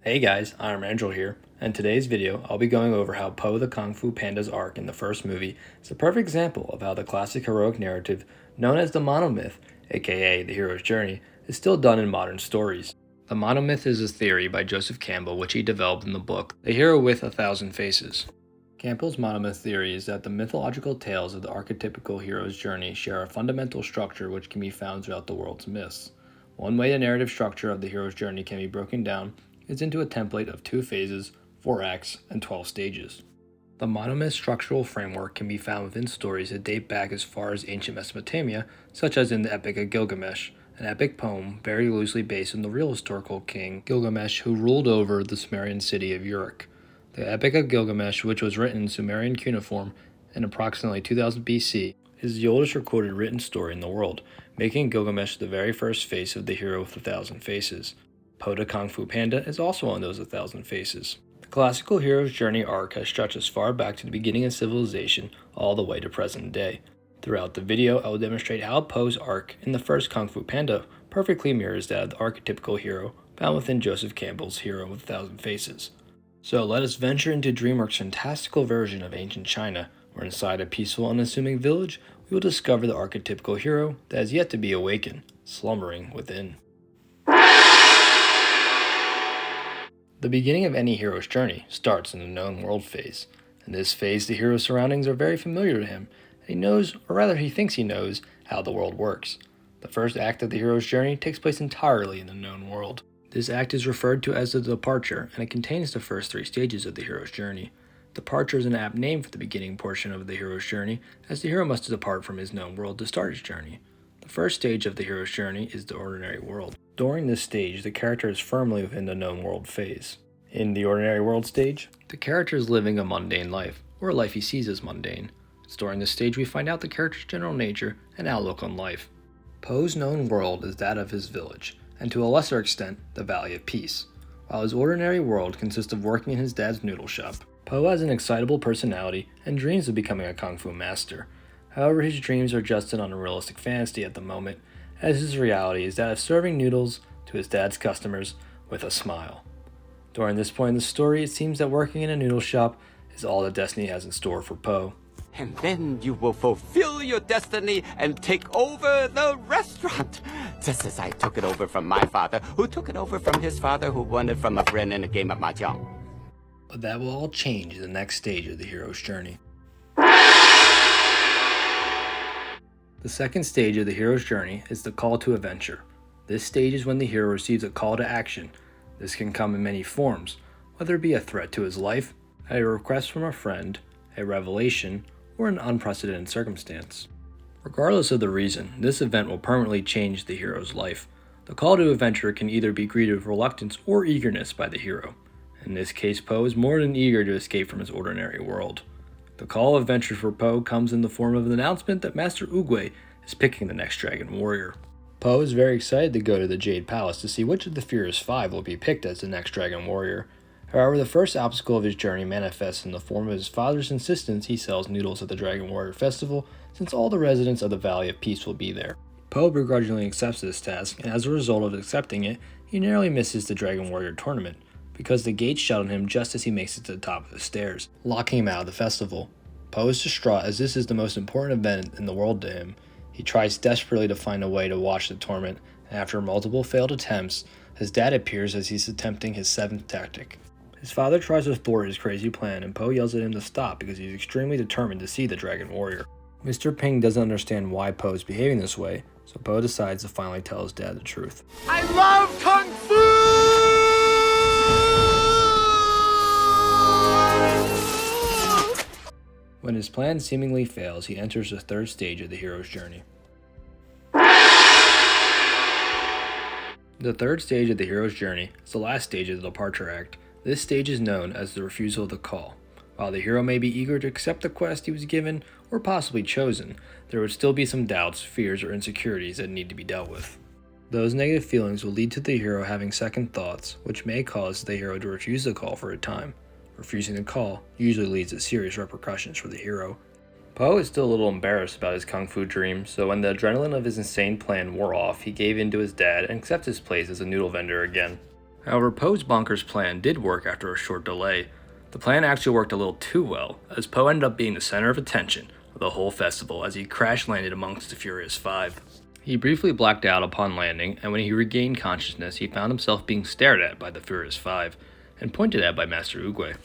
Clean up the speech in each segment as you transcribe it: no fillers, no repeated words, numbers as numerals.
Hey guys, I'm Angel here, and in today's video I'll be going over how Po the Kung Fu Panda's arc in the first movie is a perfect example of how the classic heroic narrative known as the Monomyth, aka the hero's journey, is still done in modern stories. The Monomyth is a theory by Joseph Campbell which he developed in the book The Hero with a Thousand Faces. Campbell's monomyth theory is that the mythological tales of the archetypical hero's journey share a fundamental structure which can be found throughout the world's myths. One way the narrative structure of the hero's journey can be broken down is into a template of 2 phases, 4 acts, and 12 stages. The monomyth structural framework can be found within stories that date back as far as ancient Mesopotamia, such as in the Epic of Gilgamesh, an epic poem very loosely based on the real historical king Gilgamesh who ruled over the Sumerian city of Uruk. The Epic of Gilgamesh, which was written in Sumerian cuneiform in approximately 2000 BC, is the oldest recorded written story in the world, making Gilgamesh the very first face of the hero with 1,000 faces. Po the Kung Fu Panda is also one of those 1,000 faces. The classical hero's journey arc has stretched as far back to the beginning of civilization all the way to present day. Throughout the video, I will demonstrate how Po's arc in the first Kung Fu Panda perfectly mirrors that of the archetypical hero found within Joseph Campbell's Hero with 1,000 Faces. So let us venture into DreamWorks' fantastical version of ancient China, where inside a peaceful, unassuming village, we will discover the archetypical hero that has yet to be awakened, slumbering within. The beginning of any hero's journey starts in the known world phase. In this phase, the hero's surroundings are very familiar to him, and he knows, or rather he thinks he knows, how the world works. The first act of the hero's journey takes place entirely in the known world. This act is referred to as the departure, and it contains the first 3 stages of the hero's journey. Departure is an apt name for the beginning portion of the hero's journey, as the hero must depart from his known world to start his journey. The first stage of the hero's journey is the ordinary world. During this stage, the character is firmly within the known world phase. In the ordinary world stage, the character is living a mundane life, or a life he sees as mundane. It's during this stage we find out the character's general nature and outlook on life. Po's known world is that of his village, and to a lesser extent, the Valley of Peace, while his ordinary world consists of working in his dad's noodle shop. Po has an excitable personality and dreams of becoming a kung fu master. However, his dreams are just an unrealistic fantasy at the moment, as his reality is that of serving noodles to his dad's customers with a smile. During this point in the story, it seems that working in a noodle shop is all that destiny has in store for Po. And then you will fulfill your destiny and take over the restaurant. Just as I took it over from my father, who took it over from his father, who won it from a friend in a game of mahjong. But that will all change in the next stage of the hero's journey. The second stage of the hero's journey is the call to adventure. This stage is when the hero receives a call to action. This can come in many forms, whether it be a threat to his life, a request from a friend, a revelation, or an unprecedented circumstance. Regardless of the reason, this event will permanently change the hero's life. The call to adventure can either be greeted with reluctance or eagerness by the hero. In this case, Po is more than eager to escape from his ordinary world. The call of adventure for Po comes in the form of an announcement that Master Oogway is picking the next Dragon Warrior. Po is very excited to go to the Jade Palace to see which of the Furious 5 will be picked as the next Dragon Warrior. However, the first obstacle of his journey manifests in the form of his father's insistence he sells noodles at the Dragon Warrior Festival, since all the residents of the Valley of Peace will be there. Po begrudgingly accepts this task, and as a result of accepting it, he narrowly misses the Dragon Warrior tournament, because the gates shut on him just as he makes it to the top of the stairs, locking him out of the festival. Po is distraught as this is the most important event in the world to him. He tries desperately to find a way to watch the tournament, and after multiple failed attempts, his dad appears as he's attempting his 7th tactic. His father tries to thwart his crazy plan, and Po yells at him to stop because he's extremely determined to see the Dragon Warrior. Mr. Ping doesn't understand why Po is behaving this way, so Po decides to finally tell his dad the truth. I love Kung Fu! When his plan seemingly fails, he enters the 3rd stage of the hero's journey. The 3rd stage of the hero's journey is the last stage of the departure act. This stage is known as the refusal of the call. While the hero may be eager to accept the quest he was given, or possibly chosen, there would still be some doubts, fears, or insecurities that need to be dealt with. Those negative feelings will lead to the hero having second thoughts, which may cause the hero to refuse the call for a time. Refusing the call usually leads to serious repercussions for the hero. Po is still a little embarrassed about his kung fu dream, so when the adrenaline of his insane plan wore off, he gave in to his dad and accepted his place as a noodle vendor again. However, Poe's bonkers plan did work after a short delay. The plan actually worked a little too well, as Poe ended up being the center of attention of the whole festival as he crash-landed amongst the Furious Five. He briefly blacked out upon landing, and when he regained consciousness, he found himself being stared at by the Furious Five, and pointed at by Master Oogway.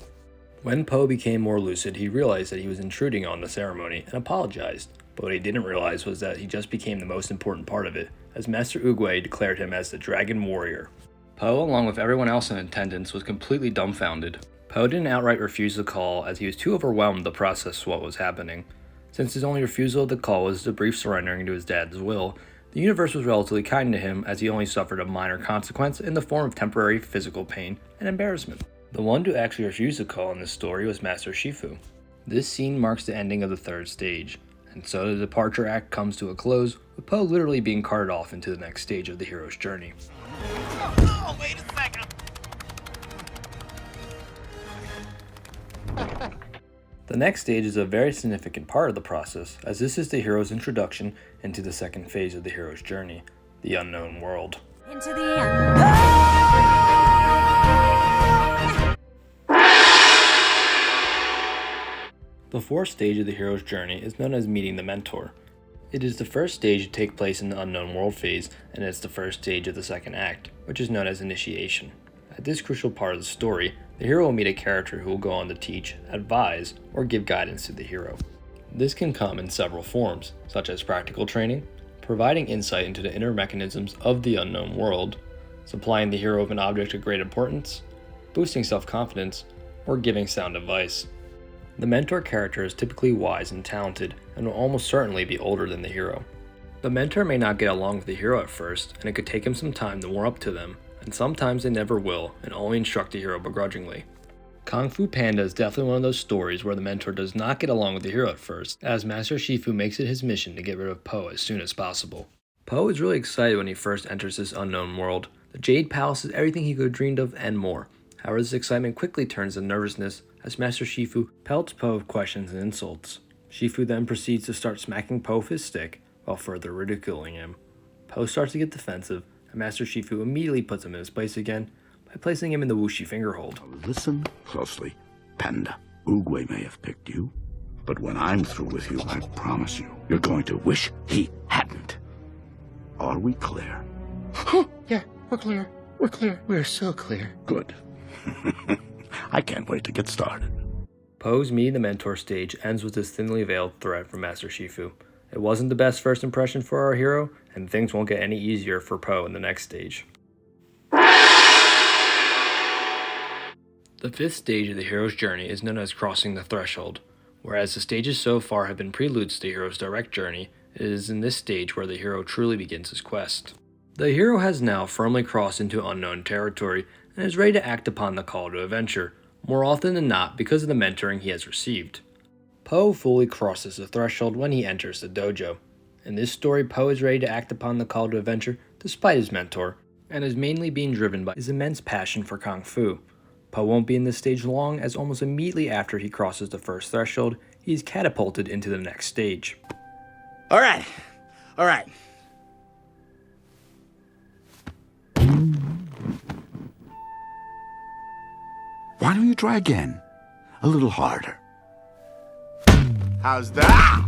When Poe became more lucid, he realized that he was intruding on the ceremony and apologized, but what he didn't realize was that he just became the most important part of it, as Master Oogway declared him as the Dragon Warrior. Poe, along with everyone else in attendance, was completely dumbfounded. Poe didn't outright refuse the call, as he was too overwhelmed to process what was happening. Since his only refusal of the call was a brief surrendering to his dad's will, the universe was relatively kind to him, as he only suffered a minor consequence in the form of temporary physical pain and embarrassment. The one to actually refuse the call in this story was Master Shifu. This scene marks the ending of the third stage, and so the departure act comes to a close, with Poe literally being carted off into the next stage of the hero's journey. Oh, wait a second. The next stage is a very significant part of the process, as this is the hero's introduction into the second phase of the hero's journey, the unknown world. Into the unknown. The fourth stage of the hero's journey is known as meeting the mentor. It is the first stage to take place in the unknown world phase, and it's the first stage of the second act, which is known as initiation. At this crucial part of the story, the hero will meet a character who will go on to teach, advise, or give guidance to the hero. This can come in several forms, such as practical training, providing insight into the inner mechanisms of the unknown world, supplying the hero with an object of great importance, boosting self-confidence, or giving sound advice. The mentor character is typically wise and talented, and will almost certainly be older than the hero. The mentor may not get along with the hero at first, and it could take him some time to warm up to them, and sometimes they never will, and only instruct the hero begrudgingly. Kung Fu Panda is definitely one of those stories where the mentor does not get along with the hero at first, as Master Shifu makes it his mission to get rid of Poe as soon as possible. Poe is really excited when he first enters this unknown world. The Jade Palace is everything he could have dreamed of and more. However, this excitement quickly turns to nervousness as Master Shifu pelts Poe with questions and insults. Shifu then proceeds to start smacking Poe with his stick while further ridiculing him. Poe starts to get defensive, and Master Shifu immediately puts him in his place again by placing him in the Wuxi fingerhold. Listen closely, Panda. Oogway may have picked you, but when I'm through with you, I promise you, you're going to wish he hadn't. Are we clear? Yeah, we're clear. We're clear. We're so clear. Good. I can't wait to get started. Poe's meeting the mentor stage ends with this thinly veiled threat from Master Shifu. It wasn't the best first impression for our hero, and things won't get any easier for Poe in the next stage. The fifth stage of the hero's journey is known as crossing the threshold. Whereas the stages so far have been preludes to the hero's direct journey, it is in this stage where the hero truly begins his quest. The hero has now firmly crossed into unknown territory and is ready to act upon the call to adventure, more often than not because of the mentoring he has received. Poe fully crosses the threshold when he enters the dojo. In this story, Poe is ready to act upon the call to adventure despite his mentor, and is mainly being driven by his immense passion for Kung Fu. Poe won't be in this stage long, as almost immediately after he crosses the first threshold, he is catapulted into the next stage. All right. Why don't you try again? A little harder. How's that?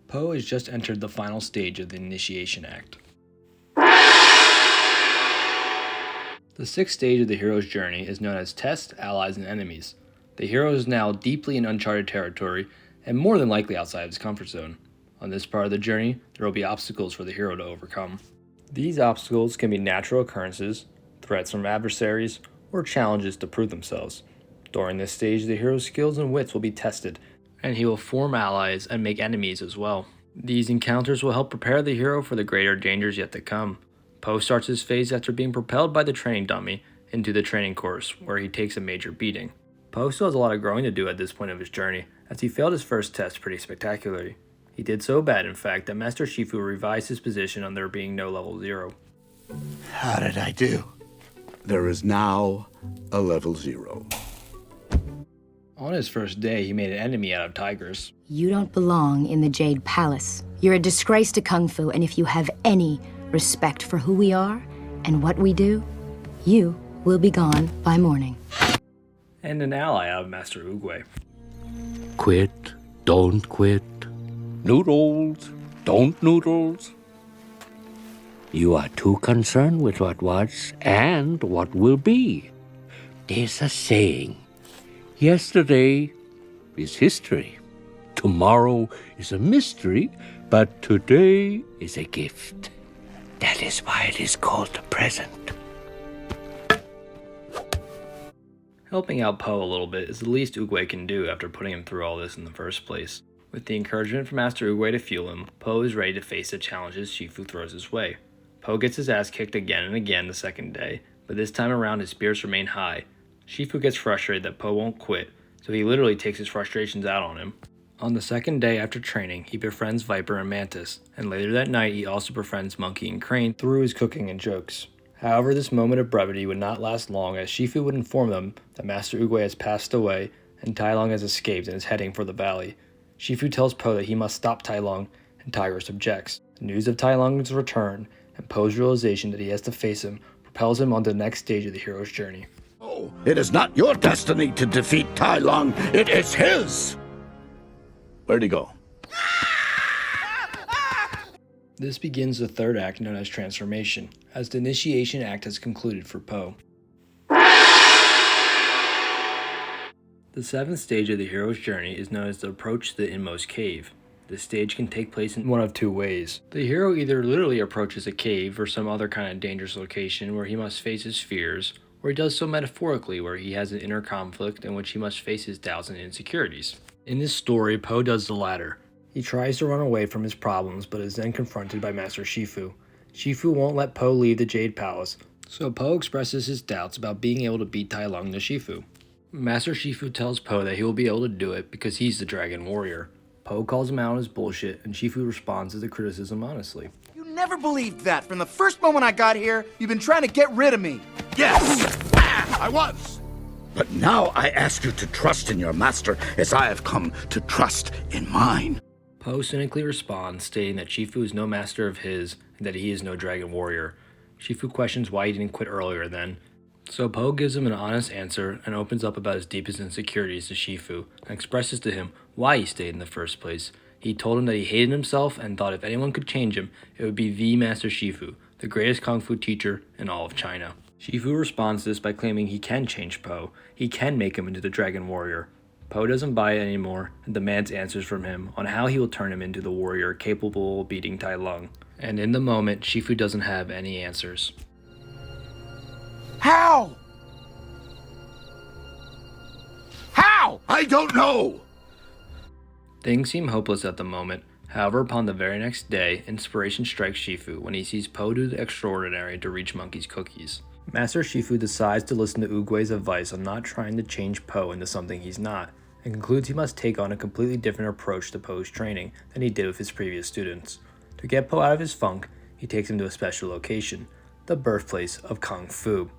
Poe has just entered the final stage of the initiation act. The sixth stage of the hero's journey is known as Test, Allies, and Enemies. The hero is now deeply in uncharted territory, and more than likely outside of his comfort zone. On this part of the journey, there will be obstacles for the hero to overcome. These obstacles can be natural occurrences, threats from adversaries, or challenges to prove themselves. During this stage, the hero's skills and wits will be tested, and he will form allies and make enemies as well. These encounters will help prepare the hero for the greater dangers yet to come. Poe starts his phase after being propelled by the training dummy into the training course, where he takes a major beating. Poe still has a lot of growing to do at this point of his journey, as he failed his first test pretty spectacularly. He did so bad, in fact, that Master Shifu revised his position on there being no level 0. How did I do? There is now a level 0. On his first day, he made an enemy out of tigers. You don't belong in the Jade Palace. You're a disgrace to Kung Fu, and if you have any respect for who we are and what we do, you will be gone by morning. And an ally out of Master Oogway. Quit, don't quit. Noodles, don't noodles. You are too concerned with what was and what will be. There's a saying, yesterday is history. Tomorrow is a mystery, but today is a gift. That is why it is called the present. Helping out Po a little bit is the least Oogway can do after putting him through all this in the first place. With the encouragement from Master Oogway to fuel him, Po is ready to face the challenges Shifu throws his way. Po gets his ass kicked again and again the second day, but this time around his spirits remain high. Shifu gets frustrated that Po won't quit, so he literally takes his frustrations out on him. On the second day after training, he befriends Viper and Mantis, and later that night he also befriends Monkey and Crane through his cooking and jokes. However, this moment of brevity would not last long, as Shifu would inform them that Master Oogway has passed away and Tai Lung has escaped and is heading for the valley. Shifu tells Po that he must stop Tai Lung, and Tigress objects. The news of Tai Lung's return and Po's realization that he has to face him propels him on to the next stage of the hero's journey. Oh, it is not your destiny to defeat Tai Lung. It is his. Where'd he go? This begins the third act known as Transformation, as the initiation act has concluded for Po. The seventh stage of the hero's journey is known as the approach to the inmost cave. This stage can take place in one of two ways. The hero either literally approaches a cave or some other kind of dangerous location where he must face his fears, or he does so metaphorically where he has an inner conflict in which he must face his doubts and insecurities. In this story, Po does the latter. He tries to run away from his problems, but is then confronted by Master Shifu. Shifu won't let Po leave the Jade Palace, so Po expresses his doubts about being able to beat Tai Lung to Shifu. Master Shifu tells Po that he will be able to do it because he's the Dragon Warrior. Po calls him out on his bullshit, and Shifu responds to the criticism honestly. You never believed that. From the first moment I got here, you've been trying to get rid of me. Yes, I was. But now I ask you to trust in your master as I have come to trust in mine. Po cynically responds, stating that Shifu is no master of his and that he is no Dragon Warrior. Shifu questions why he didn't quit earlier then. So Po gives him an honest answer and opens up about his deepest insecurities to Shifu and expresses to him why he stayed in the first place. He told him that he hated himself and thought if anyone could change him, it would be the Master Shifu, the greatest Kung Fu teacher in all of China. Shifu responds to this by claiming he can change Po. He can make him into the Dragon Warrior. Po doesn't buy it anymore and demands answers from him on how he will turn him into the warrior capable of beating Tai Lung. And in the moment, Shifu doesn't have any answers. How? How? I don't know. Things seem hopeless at the moment. However, upon the very next day, inspiration strikes Shifu when he sees Po do the extraordinary to reach Monkey's cookies. Master Shifu decides to listen to Oogway's advice on not trying to change Po into something he's not, and concludes he must take on a completely different approach to Po's training than he did with his previous students. To get Po out of his funk, he takes him to a special location, the birthplace of Kung Fu,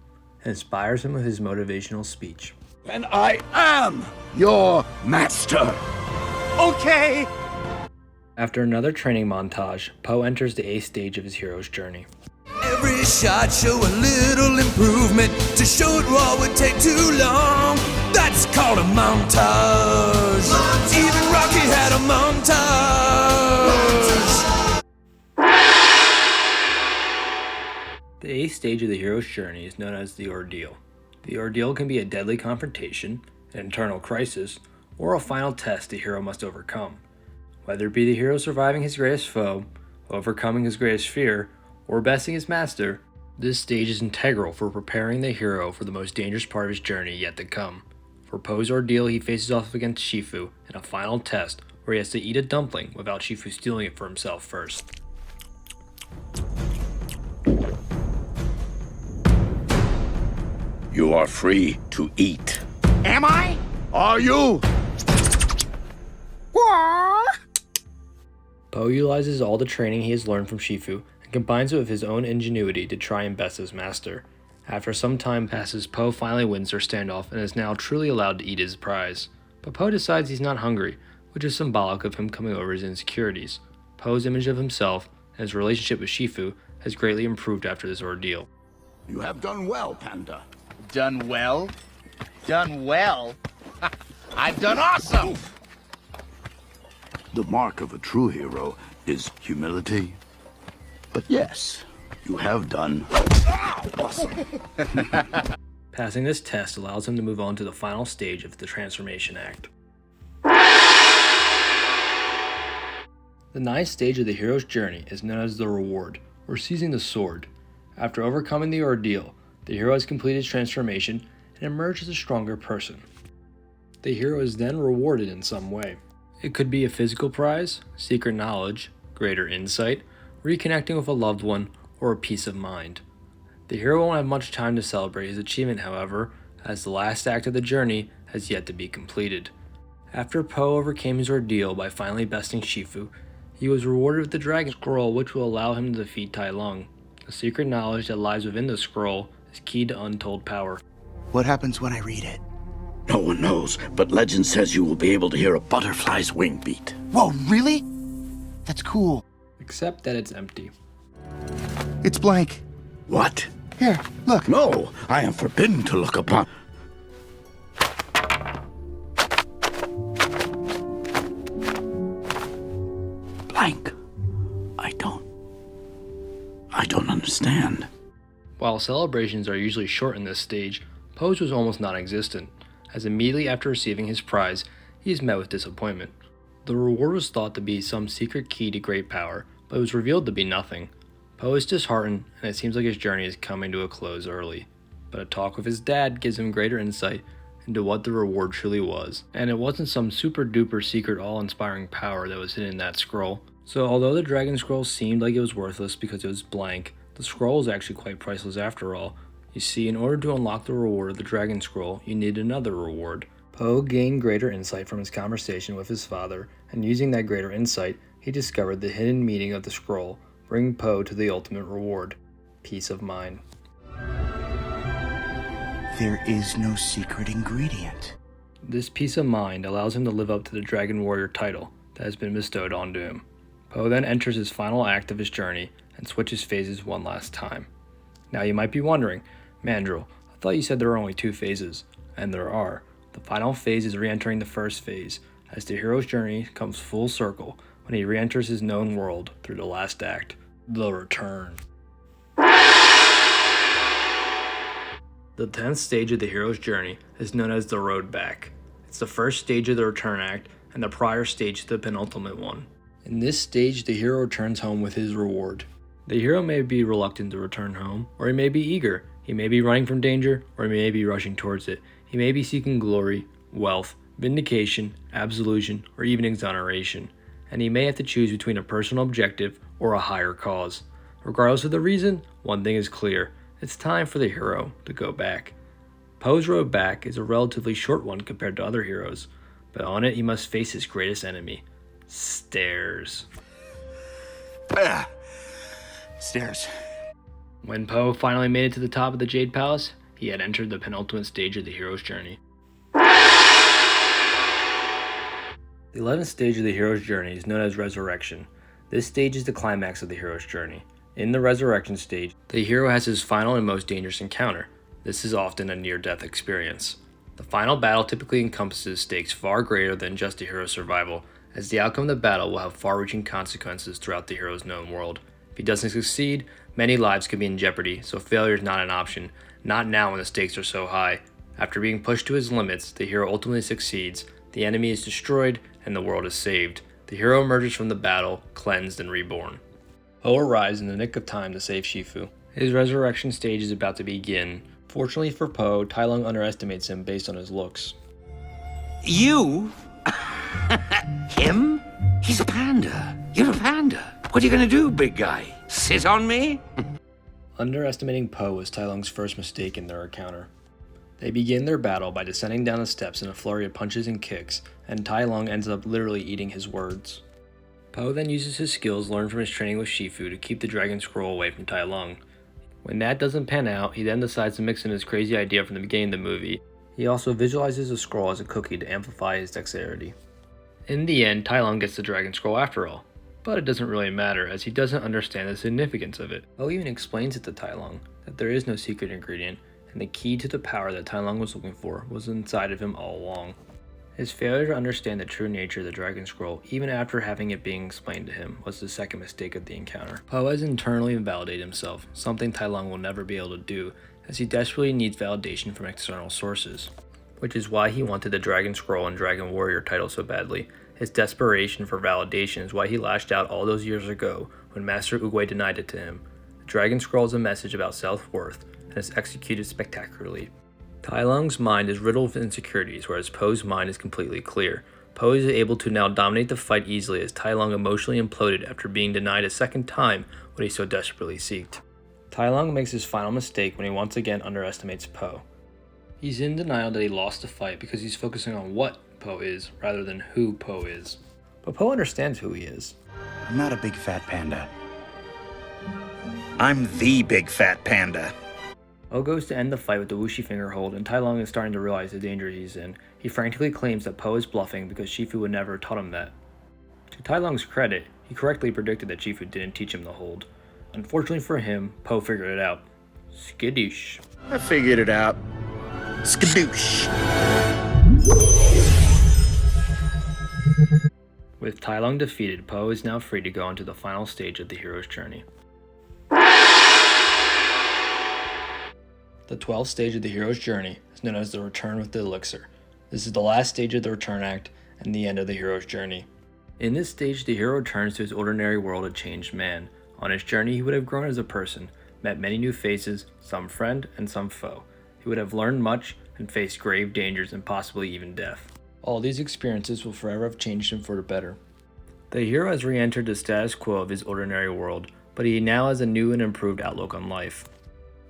and inspires him with his motivational speech. And I am your master. Okay. After another training montage, Po enters the 8th stage of his hero's journey. Every shot show a little improvement. To show it all would take too long. That's called a montage. Even Rocky had a montage. The 8th stage of the hero's journey is known as the ordeal. The ordeal can be a deadly confrontation, an internal crisis, or a final test the hero must overcome. Whether it be the hero surviving his greatest foe, overcoming his greatest fear, or besting his master, this stage is integral for preparing the hero for the most dangerous part of his journey yet to come. For Po's ordeal, he faces off against Shifu in a final test where he has to eat a dumpling without Shifu stealing it for himself first. You are free to eat. Am I? Are you? Po utilizes all the training he has learned from Shifu and combines it with his own ingenuity to try and best his master. After some time passes, Po finally wins their standoff and is now truly allowed to eat his prize. But Po decides he's not hungry, which is symbolic of him coming over his insecurities. Po's image of himself and his relationship with Shifu has greatly improved after this ordeal. You have done well, Panda. Done well? Done well? I've done awesome! The mark of a true hero is humility. But yes, you have done awesome. Passing this test allows him to move on to the final stage of the Transformation Act. The ninth stage of the hero's journey is known as the Reward, or seizing the sword. After overcoming the ordeal, the hero has completed his transformation and emerged as a stronger person. The hero is then rewarded in some way. It could be a physical prize, secret knowledge, greater insight, reconnecting with a loved one, or a peace of mind. The hero won't have much time to celebrate his achievement, however, as the last act of the journey has yet to be completed. After Po overcame his ordeal by finally besting Shifu, he was rewarded with the Dragon Scroll, which will allow him to defeat Tai Lung. The secret knowledge that lies within the scroll is key to untold power. What happens when I read it? No one knows, but legend says you will be able to hear a butterfly's wing beat. Whoa, really? That's cool. Except that it's empty. It's blank. What? Here, look. No, I am forbidden to look upon. Blank. I don't understand. While celebrations are usually short in this stage, Poe's was almost non-existent, as immediately after receiving his prize, he is met with disappointment. The reward was thought to be some secret key to great power, but it was revealed to be nothing. Poe is disheartened, and it seems like his journey is coming to a close early. But a talk with his dad gives him greater insight into what the reward truly was, and it wasn't some super duper secret awe-inspiring power that was hidden in that scroll. So although the Dragon Scroll seemed like it was worthless because it was blank, the scroll is actually quite priceless after all. You see, in order to unlock the reward of the Dragon Scroll, you need another reward. Poe gained greater insight from his conversation with his father, and using that greater insight, he discovered the hidden meaning of the scroll, bringing Poe to the ultimate reward, peace of mind. There is no secret ingredient. This peace of mind allows him to live up to the Dragon Warrior title that has been bestowed onto him. Poe then enters his final act of his journey and switches phases one last time. Now you might be wondering, Mandrill, I thought you said there were only 2 phases, and there are. The final phase is re-entering the first phase, as the hero's journey comes full circle when he re-enters his known world through the last act, the Return. The 10th stage of the hero's journey is known as the Road Back. It's the first stage of the Return Act, and the prior stage to the penultimate one. In this stage, the hero returns home with his reward. The hero may be reluctant to return home, or he may be eager. He may be running from danger, or he may be rushing towards it. He may be seeking glory, wealth, vindication, absolution, or even exoneration. And he may have to choose between a personal objective or a higher cause. Regardless of the reason, one thing is clear. It's time for the hero to go back. Poe's road back is a relatively short one compared to other heroes, but on it he must face his greatest enemy. Stairs. Stairs. When Poe finally made it to the top of the Jade Palace, he had entered the penultimate stage of the hero's journey. The 11th stage of the hero's journey is known as Resurrection. This stage is the climax of the hero's journey. In the Resurrection stage, the hero has his final and most dangerous encounter. This is often a near-death experience. The final battle typically encompasses stakes far greater than just the hero's survival, as the outcome of the battle will have far-reaching consequences throughout the hero's known world. If he doesn't succeed, many lives could be in jeopardy, so failure is not an option, not now when the stakes are so high. After being pushed to his limits, the hero ultimately succeeds, the enemy is destroyed, and the world is saved. The hero emerges from the battle, cleansed and reborn. Poe arrives in the nick of time to save Shifu. His resurrection stage is about to begin. Fortunately for Poe, Tai Lung underestimates him based on his looks. You? Him? He's a panda. You're a panda. What are you gonna do, big guy? Sit on me? Underestimating Poe was Tai Lung's first mistake in their encounter. They begin their battle by descending down the steps in a flurry of punches and kicks, and Tai Lung ends up literally eating his words. Poe then uses his skills learned from his training with Shifu to keep the Dragon Scroll away from Tai Lung. When that doesn't pan out, he then decides to mix in his crazy idea from the beginning of the movie. He also visualizes the scroll as a cookie to amplify his dexterity. In the end, Tai Lung gets the Dragon Scroll after all. but it doesn't really matter as he doesn't understand the significance of it. Po even explains it to Tai Lung that there is no secret ingredient, and the key to the power that Tai Lung was looking for was inside of him all along. His failure to understand the true nature of the Dragon Scroll, even after having it being explained to him, was the second mistake of the encounter. Po has internally invalidated himself, something Tai Lung will never be able to do, as he desperately needs validation from external sources. Which is why he wanted the Dragon Scroll and Dragon Warrior title so badly. His desperation for validation is why he lashed out all those years ago when Master Oogway denied it to him. The Dragon Scroll is a message about self-worth, and is executed spectacularly. Tai Lung's mind is riddled with insecurities, whereas Po's mind is completely clear. Po is able to now dominate the fight easily as Tai Lung emotionally imploded after being denied a second time what he so desperately sought. Tai Lung makes his final mistake when he once again underestimates Po. He's in denial that he lost the fight because he's focusing on what Po is rather than who Po is. But Po understands who he is. I'm not a big fat panda. I'm the big fat panda. Po goes to end the fight with the Wuxi finger hold, and Tai Lung is starting to realize the danger he's in. He frantically claims that Po is bluffing because Shifu would never have taught him that. To Tai Lung's credit, he correctly predicted that Shifu didn't teach him the hold. Unfortunately for him, Po figured it out. Skadoosh. I figured it out. Skadoosh. With Tai Lung defeated, Po is now free to go into the final stage of the hero's journey. The 12th stage of the hero's journey is known as the Return with the Elixir. This is the last stage of the Return Act and the end of the hero's journey. In this stage, the hero returns to his ordinary world a changed man. On his journey, he would have grown as a person, met many new faces, some friend and some foe. He would have learned much and faced grave dangers and possibly even death. All these experiences will forever have changed him for the better. The hero has re-entered the status quo of his ordinary world, but he now has a new and improved outlook on life.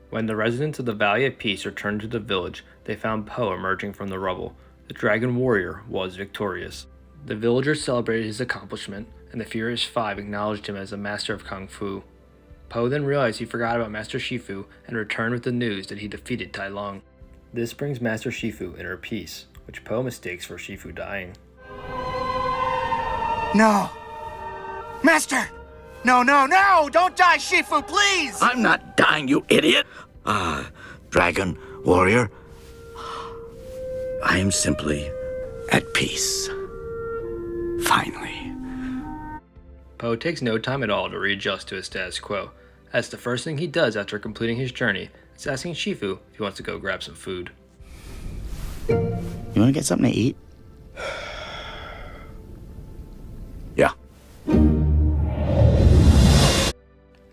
When the residents of the Valley of Peace returned to the village, they found Po emerging from the rubble. The Dragon Warrior was victorious. The villagers celebrated his accomplishment, and the Furious Five acknowledged him as a master of Kung Fu. Po then realized he forgot about Master Shifu and returned with the news that he defeated Tai Lung. This brings Master Shifu inner peace, which Po mistakes for Shifu dying. No. Master! No, no, no! Don't die, Shifu, please! I'm not dying, you idiot! Dragon Warrior. I am simply at peace. Finally. Po takes no time at all to readjust to his status quo. That's the first thing he does after completing his journey. It's asking Shifu if he wants to go grab some food. You wanna get something to eat? Yeah.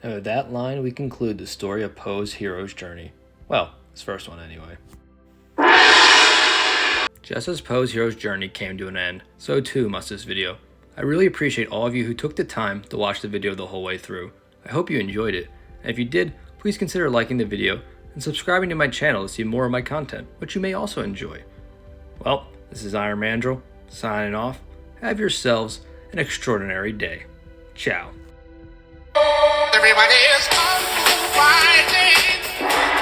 And with that line, we conclude the story of Po's hero's journey. Well, his first one anyway. Just as Po's hero's journey came to an end, so too must this video. I really appreciate all of you who took the time to watch the video the whole way through. I hope you enjoyed it, and if you did, please consider liking the video and subscribing to my channel to see more of my content, which you may also enjoy. Well, this is Iron Mandrill, signing off. Have yourselves an extraordinary day. Ciao. Everybody is kung fu fighting.